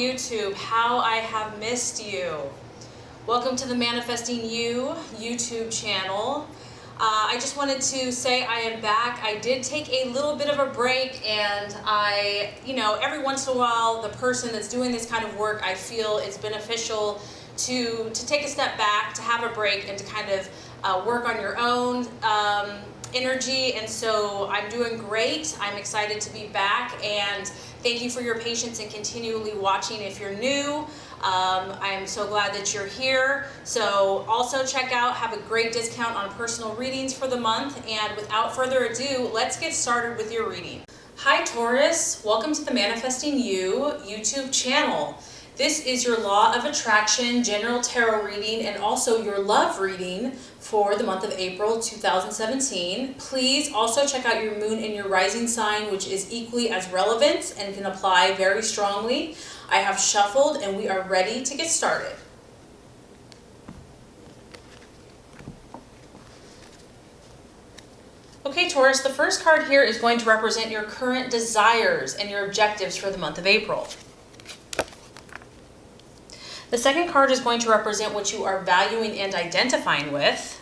YouTube. How I have missed you. Welcome to the Manifesting You YouTube channel. I just wanted to say I am back. I did take a little bit of a break, and every once in a while, the person that's doing this kind of work, I feel it's beneficial to take a step back, to have a break, and to kind of work on your own energy. And so I'm doing great. I'm excited to be back, and thank you for your patience and continually watching. If you're new, I'm so glad that you're here. So also check out, have a great discount on personal readings for the month. And without further ado, let's get started with your reading. Hi Taurus, welcome to the Manifesting You YouTube channel. This is your Law of Attraction General Tarot reading and also your love reading for the month of April 2017. Please also check out your moon and your rising sign, which is equally as relevant and can apply very strongly. I have shuffled and we are ready to get started. Okay, Taurus, the first card here is going to represent your current desires and your objectives for the month of April. The second card is going to represent what you are valuing and identifying with.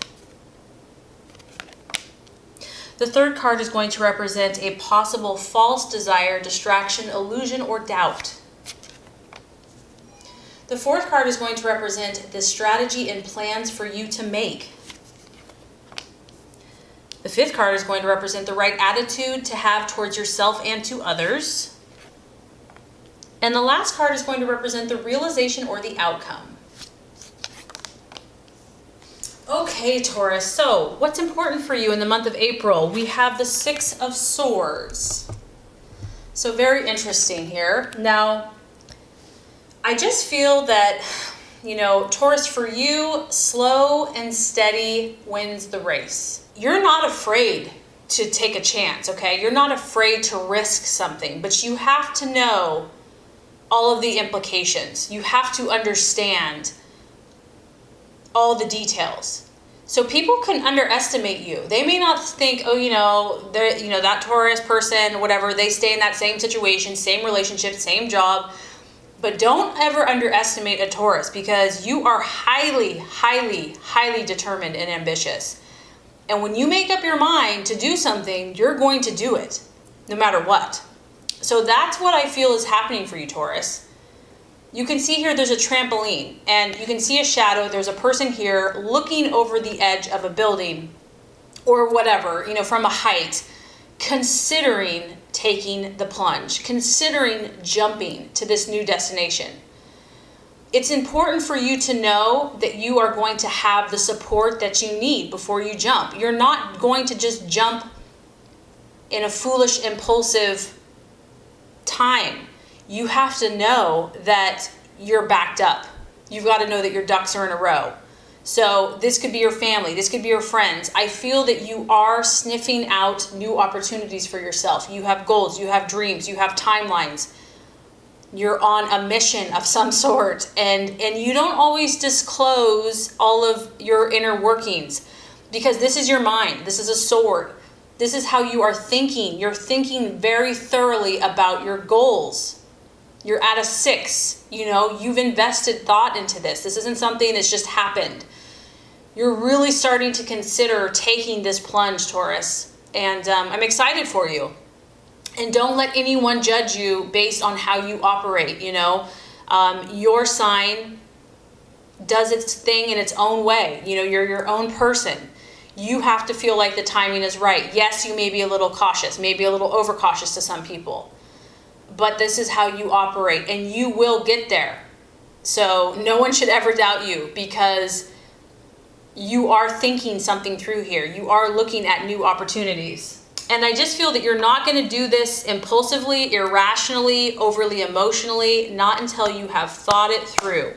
The third card is going to represent a possible false desire, distraction, illusion, or doubt. The fourth card is going to represent the strategy and plans for you to make. The fifth card is going to represent the right attitude to have towards yourself and to others. And the last card is going to represent the realization or the outcome. Okay, Taurus, so what's important for you in the month of April? We have the Six of Swords. So very interesting here. Now, I just feel that, Taurus, for you, slow and steady wins the race. You're not afraid to take a chance, okay? You're not afraid to risk something, but you have to know all of the implications. You have to understand all the details. So people can underestimate you. They may not think, that Taurus person, whatever, they stay in that same situation, same relationship, same job. But don't ever underestimate a Taurus, because you are highly, highly, highly determined and ambitious. And when you make up your mind to do something, you're going to do it, no matter what. So that's what I feel is happening for you, Taurus. You can see here there's a trampoline, and you can see a shadow. There's a person here looking over the edge of a building or whatever, from a height, considering taking the plunge, considering jumping to this new destination. It's important for you to know that you are going to have the support that you need before you jump. You're not going to just jump in a foolish, impulsive time. You have to know that you're backed up. You've got to know that your ducks are in a row. So this could be your family, this could be your friends. I feel that you are sniffing out new opportunities for yourself. You have goals, you have dreams, you have timelines. You're on a mission of some sort, and you don't always disclose all of your inner workings, because this is your mind. This is a sword. This is how you are thinking. You're thinking very thoroughly about your goals. You're at a 6. You've invested thought into this. This isn't something that's just happened. You're really starting to consider taking this plunge, Taurus. And I'm excited for you. And don't let anyone judge you based on how you operate, Your sign does its thing in its own way. You're your own person. You have to feel like the timing is right. Yes, you may be a little cautious, maybe a little overcautious to some people, but this is how you operate, and you will get there. So no one should ever doubt you, because you are thinking something through here. You are looking at new opportunities. And I just feel that you're not going to do this impulsively, irrationally, overly emotionally, not until you have thought it through.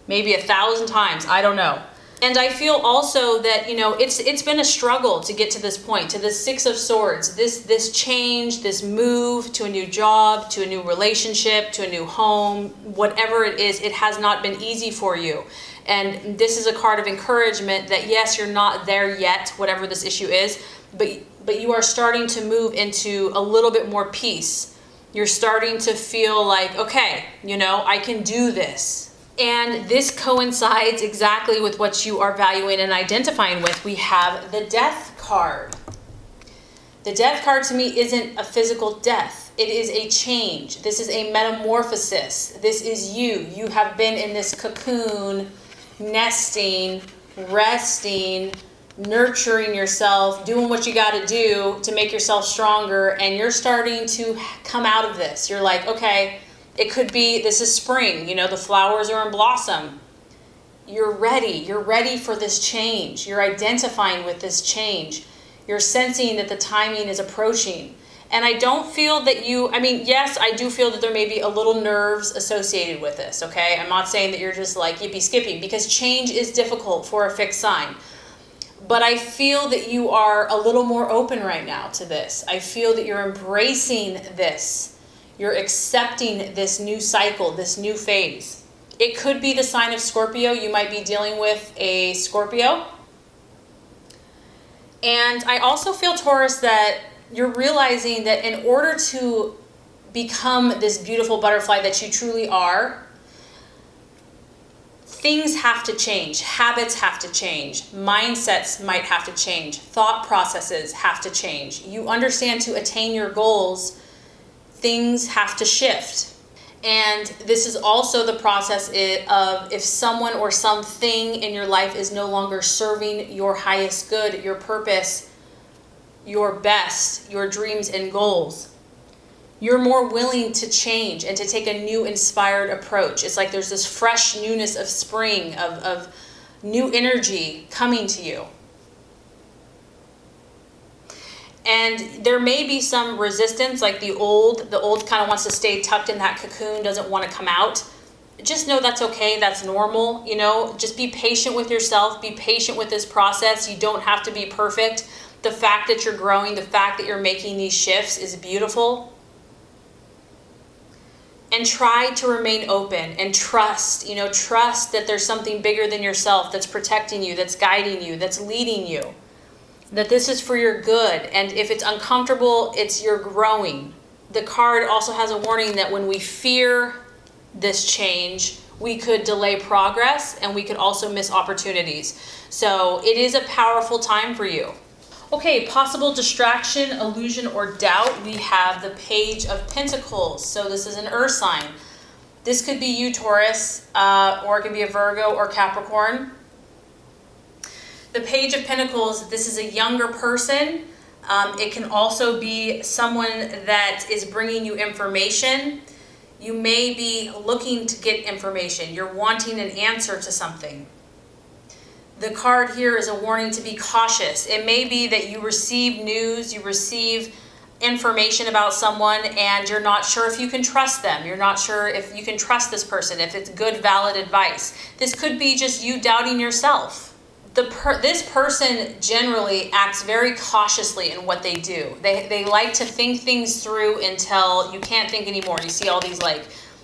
Maybe 1,000 times, I don't know. And I feel also that, it's been a struggle to get to this point, to the Six of Swords, this change, this move to a new job, to a new relationship, to a new home, whatever it is, it has not been easy for you. And this is a card of encouragement that, yes, you're not there yet, whatever this issue is, but you are starting to move into a little bit more peace. You're starting to feel like, okay, I can do this. And this coincides exactly with what you are valuing and identifying with. We have the Death card. The Death card to me isn't a physical death. It is a change. This is a metamorphosis. This is you. You have been in this cocoon, nesting, resting, nurturing yourself, doing what you got to do to make yourself stronger, and you're starting to come out of this. You're like, okay, it could be, this is spring, the flowers are in blossom. You're ready for this change. You're identifying with this change. You're sensing that the timing is approaching. And I don't feel that yes, I do feel that there may be a little nerves associated with this, okay? I'm not saying that you're just like yippee skippy, because change is difficult for a fixed sign. But I feel that you are a little more open right now to this. I feel that you're embracing this. You're accepting this new cycle, this new phase. It could be the sign of Scorpio. You might be dealing with a Scorpio. And I also feel, Taurus, that you're realizing that in order to become this beautiful butterfly that you truly are, things have to change. Habits have to change. Mindsets might have to change. Thought processes have to change. You understand, to attain your goals, things have to shift. And this is also the process of if someone or something in your life is no longer serving your highest good, your purpose, your best, your dreams and goals, you're more willing to change and to take a new inspired approach. It's like there's this fresh newness of spring, of new energy coming to you. And there may be some resistance, like the old kind of wants to stay tucked in that cocoon, doesn't want to come out. Just know that's okay, that's normal, Just be patient with yourself, be patient with this process. You don't have to be perfect. The fact that you're growing, the fact that you're making these shifts is beautiful. And try to remain open and trust that there's something bigger than yourself that's protecting you, that's guiding you, that's leading you, that this is for your good. And if it's uncomfortable, it's you're growing. The card also has a warning that when we fear this change, we could delay progress and we could also miss opportunities. So it is a powerful time for you. Okay, possible distraction, illusion, or doubt. We have the Page of Pentacles. So this is an earth sign. This could be you, Taurus, or it could be a Virgo or Capricorn. The Page of Pentacles, this is a younger person. It can also be someone that is bringing you information. You may be looking to get information. You're wanting an answer to something. The card here is a warning to be cautious. It may be that you receive news, you receive information about someone, and you're not sure if you can trust them. You're not sure if you can trust this person, if it's good, valid advice. This could be just you doubting yourself. This person generally acts very cautiously in what they do. They like to think things through until you can't think anymore. You see all these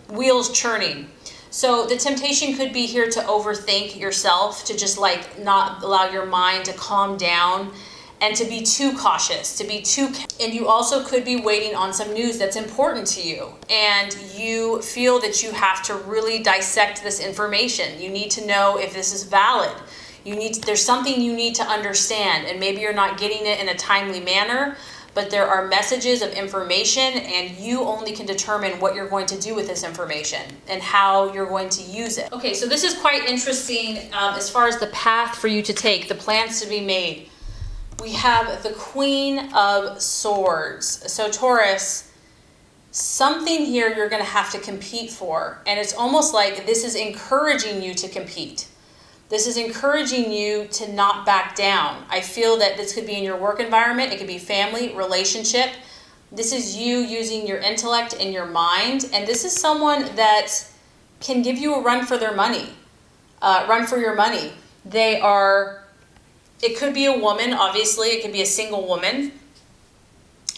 wheels churning. So the temptation could be here to overthink yourself, to just not allow your mind to calm down and to be too cautious, and you also could be waiting on some news that's important to you. And you feel that you have to really dissect this information. You need to know if this is valid. There's something you need to understand, and maybe you're not getting it in a timely manner, but there are messages of information, and you only can determine what you're going to do with this information and how you're going to use it. Okay, so this is quite interesting as far as the path for you to take, the plans to be made. We have the Queen of Swords. So Taurus, something here you're going to have to compete for, and it's almost like this is encouraging you to compete. This is encouraging you to not back down. I feel that this could be in your work environment. It could be family, relationship. This is you using your intellect and your mind. And this is someone that can give you a run for their money. Run for your money. It could be a woman, obviously. It could be a single woman.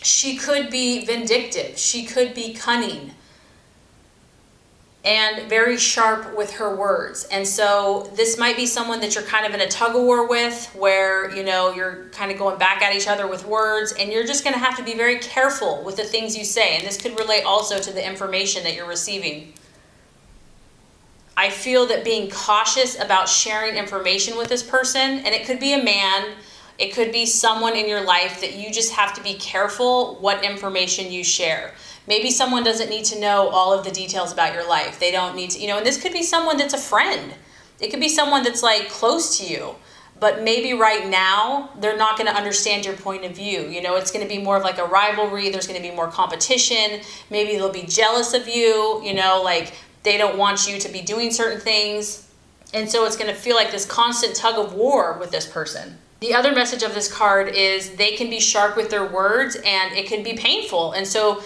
She could be vindictive. She could be cunning. and very sharp with her words. And so this might be someone that you're kind of in a tug of war with, where, you know, you're kind of going back at each other with words, and you're just going to have to be very careful with the things you say. And this could relate also to the information that you're receiving. I feel that being cautious about sharing information with this person, and it could be a man, it could be someone in your life, that you just have to be careful what information you share. Maybe someone doesn't need to know all of the details about your life. They don't need to, you know, and this could be someone that's a friend. It could be someone that's like close to you, but maybe right now they're not going to understand your point of view. You know, it's going to be more of like a rivalry. There's going to be more competition. Maybe they'll be jealous of you, you know, like they don't want you to be doing certain things. And so it's going to feel like this constant tug of war with this person. The other message of this card is they can be sharp with their words, and it can be painful. And so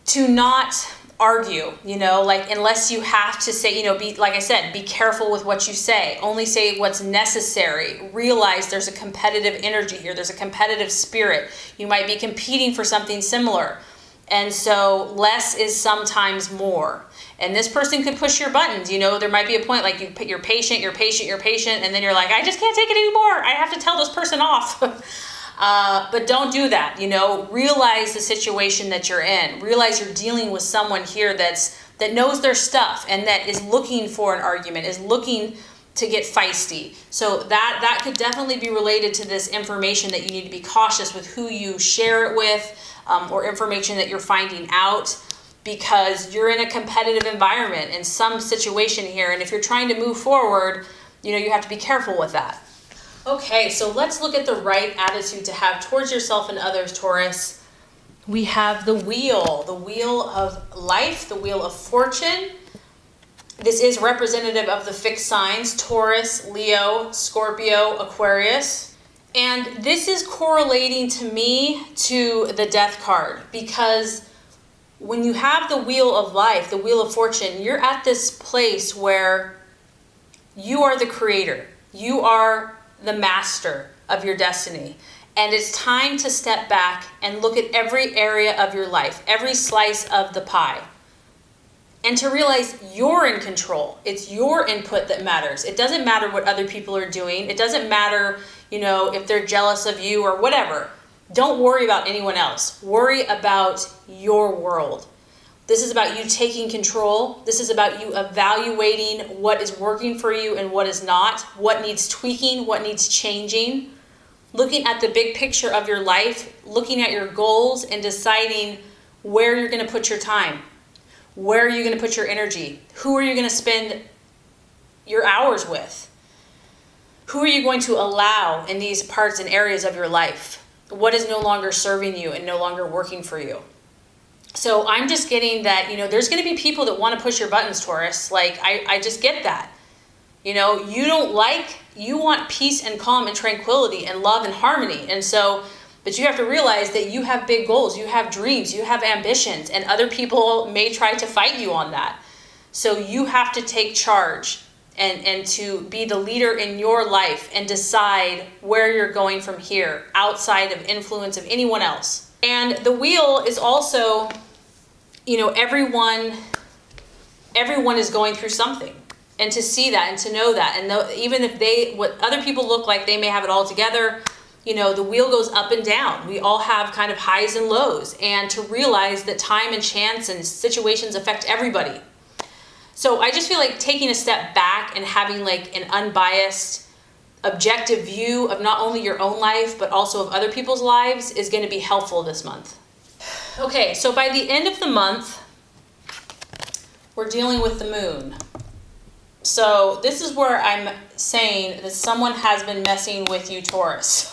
to not argue, you know, like unless you have to say, you know, be, like I said, be careful with what you say. Only say what's necessary. Realize there's a competitive energy here. There's a competitive spirit. You might be competing for something similar. And so less is sometimes more. And this person could push your buttons. You know, there might be a point like you're patient, and then you're like, I just can't take it anymore. I have to tell this person off. But don't do that. You know, realize the situation that you're in. Realize you're dealing with someone here that knows their stuff and that is looking for an argument, is looking to get feisty. So that could definitely be related to this information that you need to be cautious with who you share it with, or information that you're finding out, because you're in a competitive environment in some situation here. And if you're trying to move forward, you know, you have to be careful with that. Okay, so let's look at the right attitude to have towards yourself and others, Taurus. We have the wheel of life, the wheel of fortune. This is representative of the fixed signs, Taurus, Leo, Scorpio, Aquarius. And this is correlating to me to the death card, because when you have the wheel of life, the wheel of fortune, you're at this place where you are the creator. You are the master of your destiny. And it's time to step back and look at every area of your life, every slice of the pie, and to realize you're in control. It's your input that matters. It doesn't matter what other people are doing. It doesn't matter, you know, if they're jealous of you or whatever. Don't worry about anyone else. Worry about your world. This is about you taking control. This is about you evaluating what is working for you and what is not, what needs tweaking, what needs changing, looking at the big picture of your life, looking at your goals and deciding where you're going to put your time, where are you going to put your energy, who are you going to spend your hours with, who are you going to allow in these parts and areas of your life, what is no longer serving you and no longer working for you. So I'm just getting that, you know, there's going to be people that want to push your buttons, Taurus. Like, I just get that. You know, you want peace and calm and tranquility and love and harmony. And so, but you have to realize that you have big goals, you have dreams, you have ambitions, and other people may try to fight you on that. So you have to take charge and to be the leader in your life and decide where you're going from here, outside of influence of anyone else. And the wheel is also, you know, everyone is going through something, and to see that and to know that, and even if what other people look like, they may have it all together, you know, the wheel goes up and down. We all have kind of highs and lows, and to realize that time and chance and situations affect everybody. So I just feel like taking a step back and having like an unbiased, objective view of not only your own life, but also of other people's lives is going to be helpful this month. Okay, so by the end of the month, we're dealing with the moon. So this is where I'm saying that someone has been messing with you, Taurus.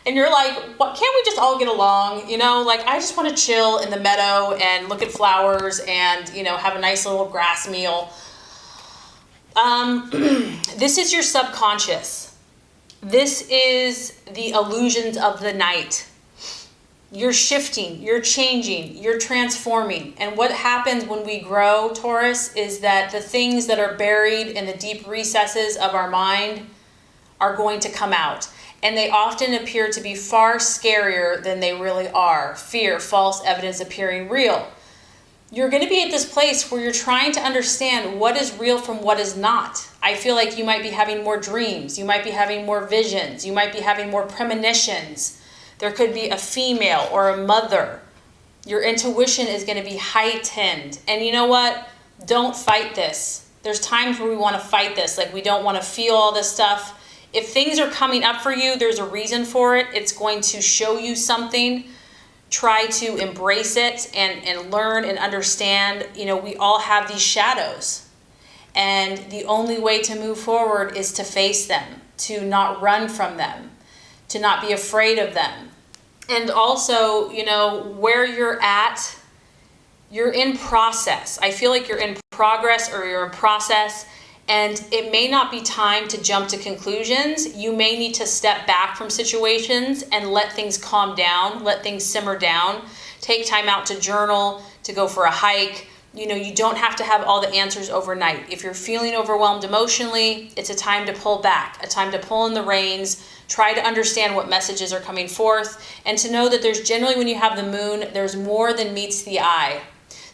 And you're like, what, can't we just all get along? You know, like, I just want to chill in the meadow and look at flowers and, you know, have a nice little grass meal. This is your subconscious. This is the illusions of the night. You're shifting, you're changing, you're transforming. And what happens when we grow, Taurus, is that the things that are buried in the deep recesses of our mind are going to come out. And they often appear to be far scarier than they really are. Fear, false evidence appearing real. You're going to be at this place where you're trying to understand what is real from what is not. I feel like you might be having more dreams. You might be having more visions. You might be having more premonitions. There could be a female or a mother. Your intuition is going to be heightened. And you know what? Don't fight this. There's times where we want to fight this. Like, we don't want to feel all this stuff. If things are coming up for you, there's a reason for it. It's going to show you something. Try to embrace it and learn and understand. You know, we all have these shadows. And the only way to move forward is to face them, to not run from them, to not be afraid of them. And also, you know, where you're at, you're in process. I feel like you're in progress or you're in process. And it may not be time to jump to conclusions. You may need to step back from situations and let things calm down, let things simmer down, take time out to journal, to go for a hike. You know, you don't have to have all the answers overnight. If you're feeling overwhelmed emotionally, it's a time to pull back, a time to pull in the reins, try to understand what messages are coming forth, and to know that there's generally, when you have the moon, there's more than meets the eye.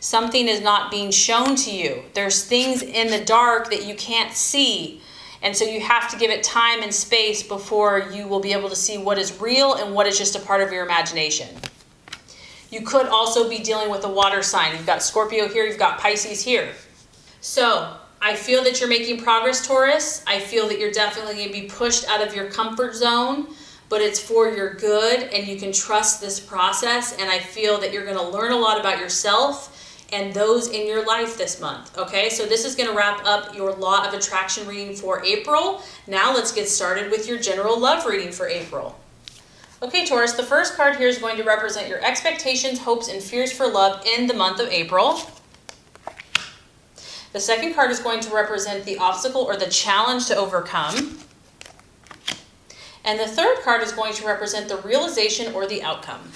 Something is not being shown to you. There's things in the dark that you can't see. And so you have to give it time and space before you will be able to see what is real and what is just a part of your imagination. You could also be dealing with a water sign. You've got Scorpio here, you've got Pisces here. So I feel that you're making progress, Taurus. I feel that you're definitely going to be pushed out of your comfort zone, but it's for your good and you can trust this process. And I feel that you're going to learn a lot about yourself and those in your life this month. Okay, so this is going to wrap up your Law of Attraction reading for April. Now let's get started with your general love reading for April. Okay, Taurus, the first card here is going to represent your expectations, hopes, and fears for love in the month of April. The second card is going to represent the obstacle or the challenge to overcome. And the third card is going to represent the realization or the outcome.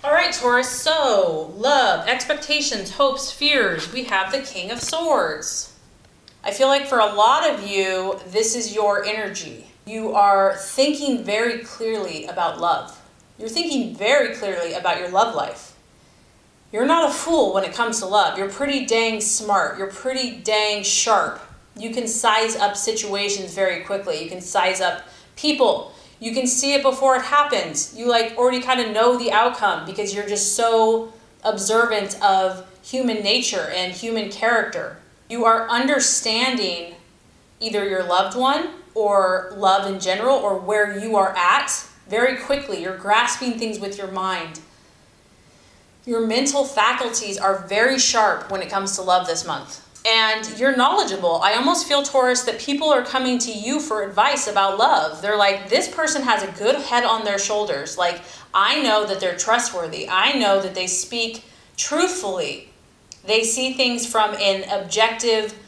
All right, Taurus, so love, expectations, hopes, fears. We have the King of Swords. I feel like for a lot of you, this is your energy. You are thinking very clearly about love. You're thinking very clearly about your love life. You're not a fool when it comes to love. You're pretty dang smart. You're pretty dang sharp. You can size up situations very quickly. You can size up people. You can see it before it happens. You already kind of know the outcome because you're just so observant of human nature and human character. You are understanding either your loved one or love in general or where you are at very quickly. You're grasping things with your mind. Your mental faculties are very sharp when it comes to love this month. And you're knowledgeable. I almost feel, Taurus, that people are coming to you for advice about love. They're like, this person has a good head on their shoulders. Like, I know that they're trustworthy. I know that they speak truthfully. They see things from an objective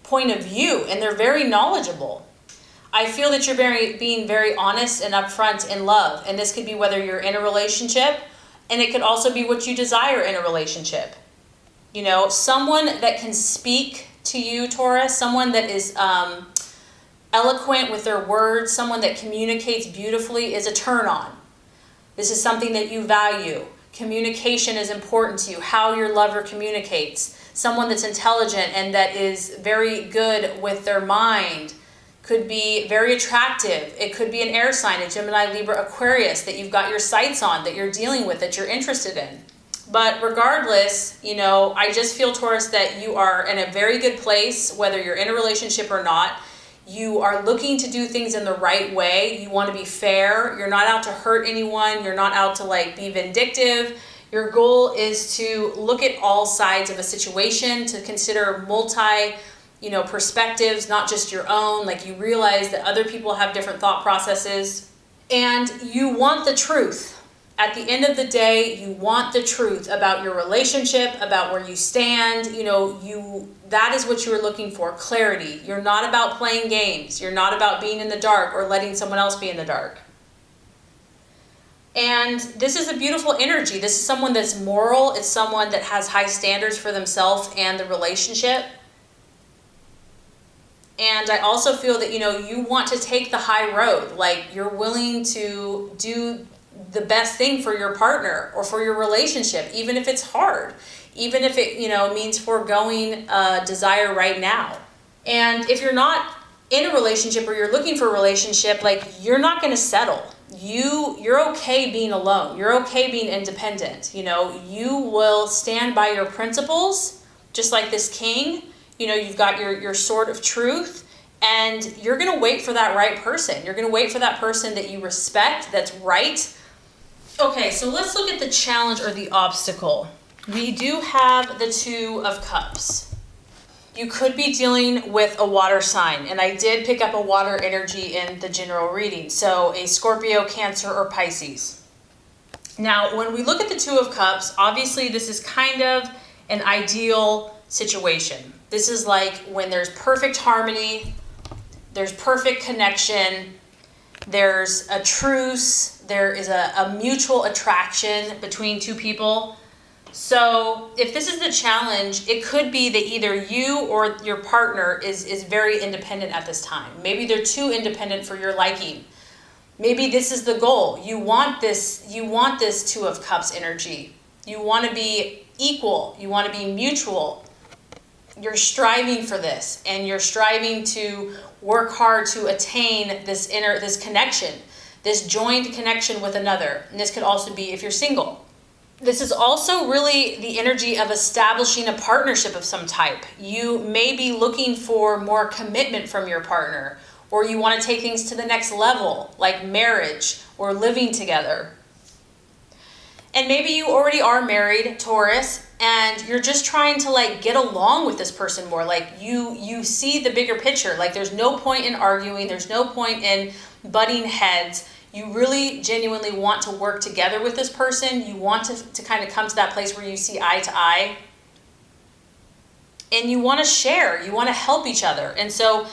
point of view, and they're very knowledgeable. I feel that you're being very honest and upfront in love. And this could be whether you're in a relationship, and it could also be what you desire in a relationship. You know, someone that can speak to you, Taurus, someone that is eloquent with their words, someone that communicates beautifully is a turn on. This is something that you value. Communication is important to you, how your lover communicates. Someone that's intelligent and that is very good with their mind could be very attractive. It could be an air sign, a Gemini, Libra, Aquarius that you've got your sights on, that you're dealing with, that you're interested in. But regardless, you know, I just feel, Taurus, that you are in a very good place, whether you're in a relationship or not. You are looking to do things in the right way. You want to be fair. You're not out to hurt anyone. You're not out to be vindictive. Your goal is to look at all sides of a situation, to consider perspectives, not just your own. You realize that other people have different thought processes, and you want the truth. At the end of the day, you want the truth about your relationship, about where you stand. That is what you are looking for, clarity. You're not about playing games. You're not about being in the dark or letting someone else be in the dark. And this is a beautiful energy. This is someone that's moral. It's someone that has high standards for themselves and the relationship. And I also feel that, you want to take the high road. You're willing to do the best thing for your partner or for your relationship, even if it's hard, even if it, means foregoing a desire right now. And if you're not in a relationship or you're looking for a relationship, like, you're not going to settle. You're okay being alone. You're okay being independent. You will stand by your principles, just like this king. You've got your sword of truth, and you're going to wait for that right person. You're going to wait for that person that you respect, that's right. Okay, so let's look at the challenge or the obstacle. We do have the Two of Cups. You could be dealing with a water sign, and I did pick up a water energy in the general reading. So a Scorpio, Cancer, or Pisces. Now, when we look at the Two of Cups, obviously this is kind of an ideal situation. This is like when there's perfect harmony, there's perfect connection, there's a truce, there is a mutual attraction between two people. So if this is the challenge, it could be that either you or your partner is very independent at this time. Maybe they're too independent for your liking. Maybe this is the goal. You want this Two of Cups energy. You want to be equal. You want to be mutual. You're striving for this, and you're striving to work hard to attain this connection, this joined connection with another. And this could also be if you're single. This is also really the energy of establishing a partnership of some type. You may be looking for more commitment from your partner, or you want to take things to the next level, like marriage or living together. And maybe you already are married, Taurus, and you're just trying to get along with this person more. Like you see the bigger picture. Like, there's no point in arguing. There's no point in butting heads. You really genuinely want to work together with this person. You want to kind of come to that place where you see eye to eye. And you want to share. You want to help each other. And so,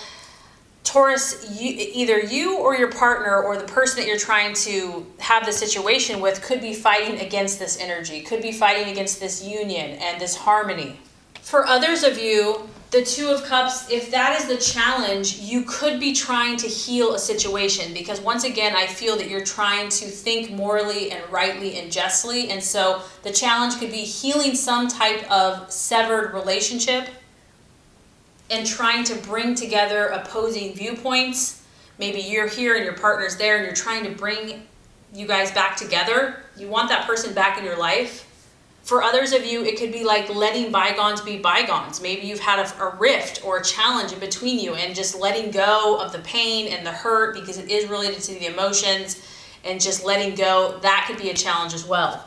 Taurus, either you or your partner or the person that you're trying to have the situation with could be fighting against this energy, could be fighting against this union and this harmony. For others of you, the Two of Cups, if that is the challenge, you could be trying to heal a situation, because once again, I feel that you're trying to think morally and rightly and justly. And so the challenge could be healing some type of severed relationship and trying to bring together opposing viewpoints. Maybe you're here and your partner's there, and you're trying to bring you guys back together. You want that person back in your life. For others of you, it could be like letting bygones be bygones. Maybe you've had a rift or a challenge in between you, and just letting go of the pain and the hurt, because it is related to the emotions, and just letting go, that could be a challenge as well.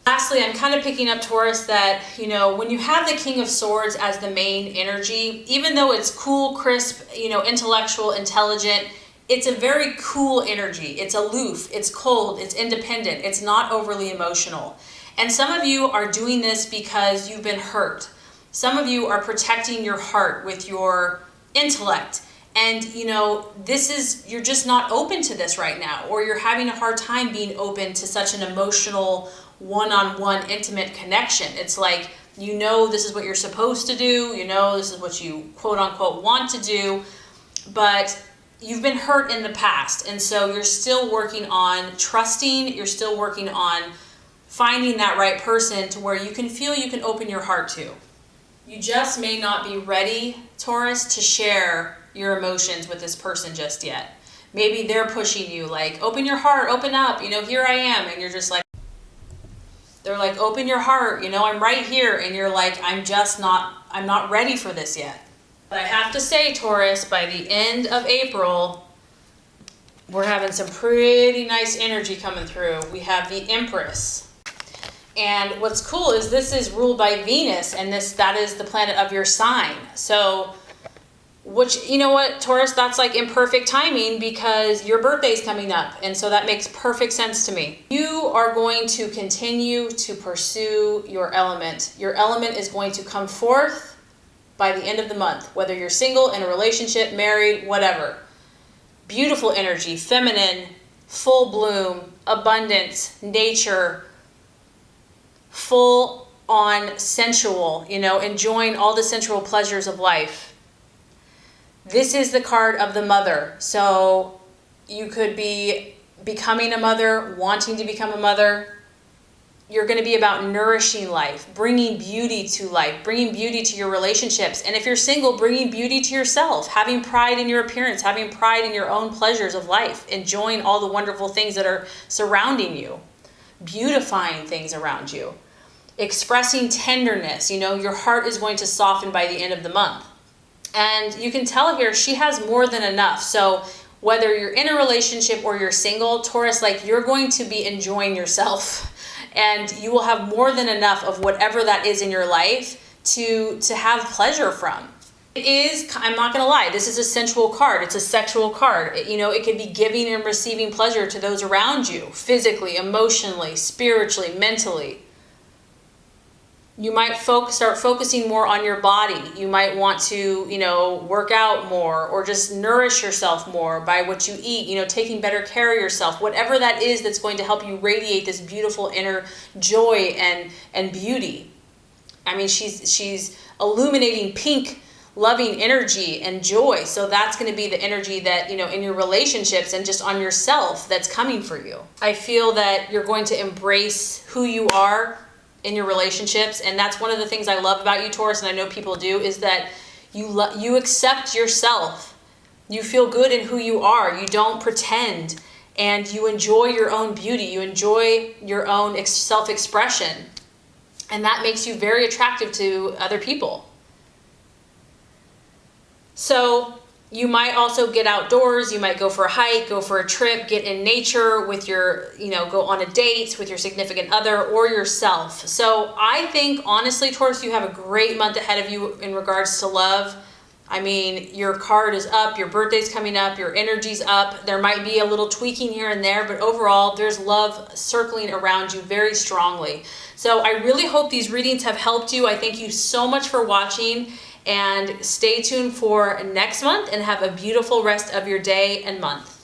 Lastly, I'm kind of picking up, Taurus, that, when you have the King of Swords as the main energy, even though it's cool, crisp, intellectual, intelligent, it's a very cool energy. It's aloof, it's cold, it's independent, it's not overly emotional. And some of you are doing this because you've been hurt. Some of you are protecting your heart with your intellect. And, you're just not open to this right now, or you're having a hard time being open to such an emotional, one-on-one intimate connection. It's like, this is what you're supposed to do, this is what you quote unquote want to do, but you've been hurt in the past. And so you're still working on trusting, you're still working on finding that right person to where you can feel you can open your heart to. You just may not be ready, Taurus, to share your emotions with this person just yet. Maybe they're pushing you, like, open your heart, open up, here I am. And you're just like, they're like, open your heart, I'm right here. And you're like, I'm not ready for this yet. But I have to say, Taurus, by the end of April, we're having some pretty nice energy coming through. We have the Empress. And what's cool is this is ruled by Venus, and that is the planet of your sign. So, you know what, Taurus, that's like imperfect timing, because your birthday's coming up, and so that makes perfect sense to me. You are going to continue to pursue your element. Your element is going to come forth by the end of the month, whether you're single, in a relationship, married, whatever. Beautiful energy, feminine, full bloom, abundance, nature, full on sensual, enjoying all the sensual pleasures of life. This is the card of the mother. So you could be becoming a mother, wanting to become a mother. You're going to be about nourishing life, bringing beauty to life, bringing beauty to your relationships. And if you're single, bringing beauty to yourself, having pride in your appearance, having pride in your own pleasures of life, enjoying all the wonderful things that are surrounding you, beautifying things around you, expressing tenderness. You know, your heart is going to soften by the end of the month. And you can tell here, she has more than enough. So whether you're in a relationship or you're single, Taurus, like, you're going to be enjoying yourself. And you will have more than enough of whatever that is in your life to have pleasure from. It is, I'm not going to lie, this is a sensual card. It's a sexual card. You know, it could be giving and receiving pleasure to those around you, physically, emotionally, spiritually, mentally. You might start focusing more on your body. You might want to, you know, work out more or just nourish yourself more by what you eat, you know, taking better care of yourself. Whatever that is that's going to help you radiate this beautiful inner joy and beauty. I mean, she's illuminating pink, loving energy and joy. So that's going to be the energy that, you know, in your relationships and just on yourself that's coming for you. I feel that you're going to embrace who you are in your relationships, and that's one of the things I love about you, Taurus, and I know people do, is that you accept yourself. You feel good in who you are. You don't pretend, and you enjoy your own beauty. You enjoy your own self-expression, and that makes you very attractive to other people. So you might also get outdoors. You might go for a hike, go for a trip, get in nature with your, you know, go on a date with your significant other or yourself. So I think, honestly, Taurus, you have a great month ahead of you in regards to love. I mean, your card is up, your birthday's coming up, your energy's up. There might be a little tweaking here and there, but overall, there's love circling around you very strongly. So I really hope these readings have helped you. I thank you so much for watching. And stay tuned for next month and have a beautiful rest of your day and month.